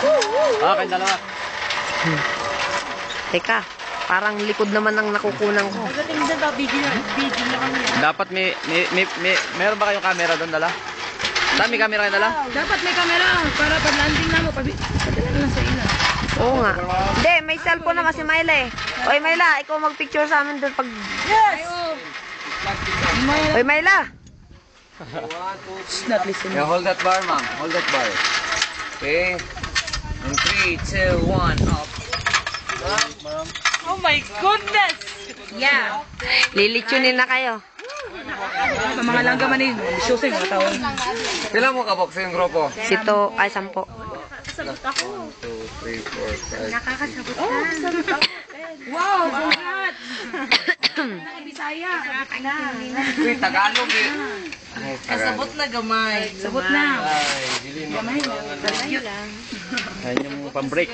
Okay, dalawa. Teka, parang likod naman ang nakukunan ko. Dapat meron ba kayong camera doon, dala? May camera kayo, dala? Dapat may camera para pag landing na mo, padala lang sa ila. Oo nga. Hindi, may cellphone naman si Myla eh. Oy, Myla, ikaw magpicture sa amin doon pag... Yes! Oy, Myla! Not listening. Yeah, hold that bar, ma'am. Hold that bar. Okay. In 3, 2, 1, up. Oh my goodness! Yeah. Lilitsunin na kayo. Sa mga langga man yun. Shows yung mga tao. Pila mo kabok sa yung grupo? 10, ay 10. 1, 2, 3, 4, 5. Nakakasabot Oh, sabot ako. Wow, congrats! Bisaya. Uy, Tagalog eh. Sabot na gamay. Sabot na. Ay, dili mo. Ayan yung pang-break.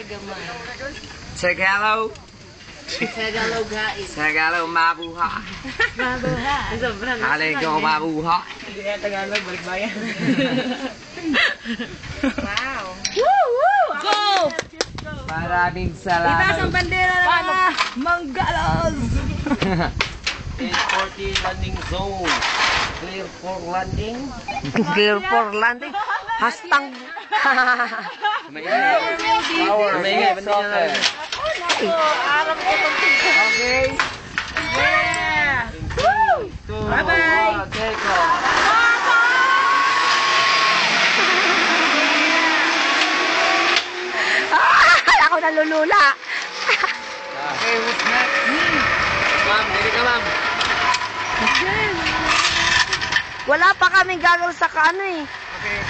Tagalog. Tagalog guys. Tagalog, mabuha. Mabuha. Alay ko, mabuha. Hindi yan Tagalog, balikbayan. Wow. Go! Maraming salamat. Itaas ang bandera na mga Manggalos! 840 landing zone. Clear for landing. Clear for landing. Hastang. Power. Okay. Yeah! Bye-bye! Take off. Ako nalulula. Okay, who's next? Ma'am, dili ka ma'am. Wala pa kaming gagawin sa kaano eh. Okay.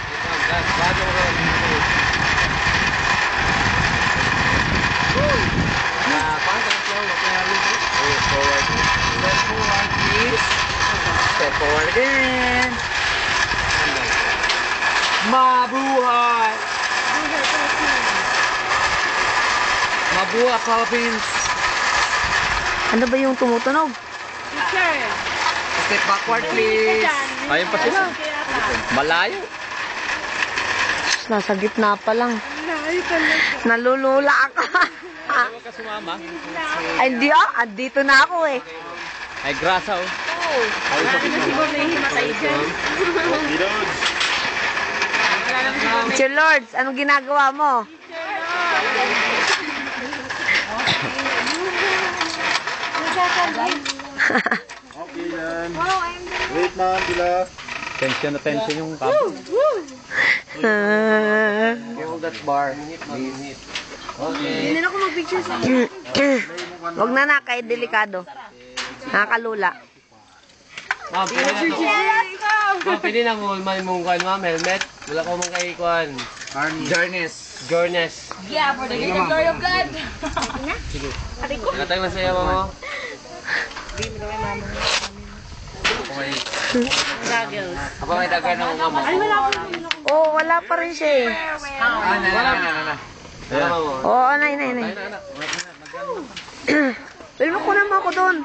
Bago ko. Forward. Step forward, please. Step forward again. Mabuhay! Mabuhay, Philippines! Ano ba yung tumutunog? Teacher! Step backward, please. Ayun pa sila. Malayo. Nasa gitna pa lang. Nalulula ako. Huwag ka sumama. Ay, hindi ah. Andito na ako eh. Ay, grasa oh. Siguro may himatay dyan. Sir Lords, anong ginagawa mo? Okay yan. Wait ma'am, bila. Tension na tension yung cabo. Hold that bar. Please. Okay. Hindi na ako mag-picture sa Wag na kay delikado. Nakakalula. Ma'am, pwede na to. Ma'am, pwede na mo mong kuhan, ma'am, helmet. Wala ko mong kay kuhan. Jarnes. Yeah, for the greater glory of God. Sige. Nakatay man sa'yo, mama. Goggles. Apa may dagan ng mama? Ay, wala ko. Oo, wala pa rin siya eh. Wala. Wala mo. Oo, nay. Pero kunan mo ako doon.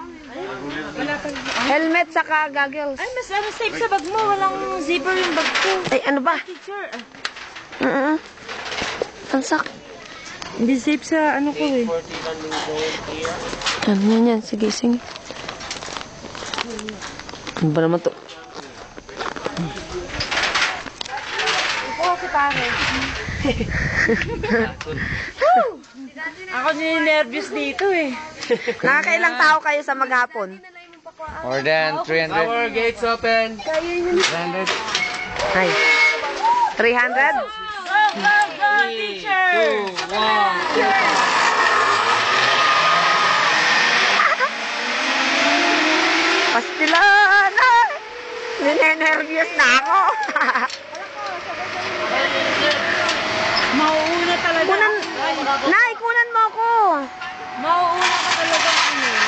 Helmet saka goggles. Ay, mas safe sa bag mo. Walang zipper yung bag ko. Ay, ano ba? Teacher. Tansak. Hindi safe sa ano ko eh. Yan. Sige. Ano ba naman to? Oo, si pare. Ako nervous dito eh. Nakakailang tao kayo sa maghapon? More than 300. Our gates open. 300. Ay. 300? Go, teacher! 2, 1. Pastilan! Ninenervyos na ako. Mauuna talaga. Kunan mo ako. Mauuna ka talaga ano.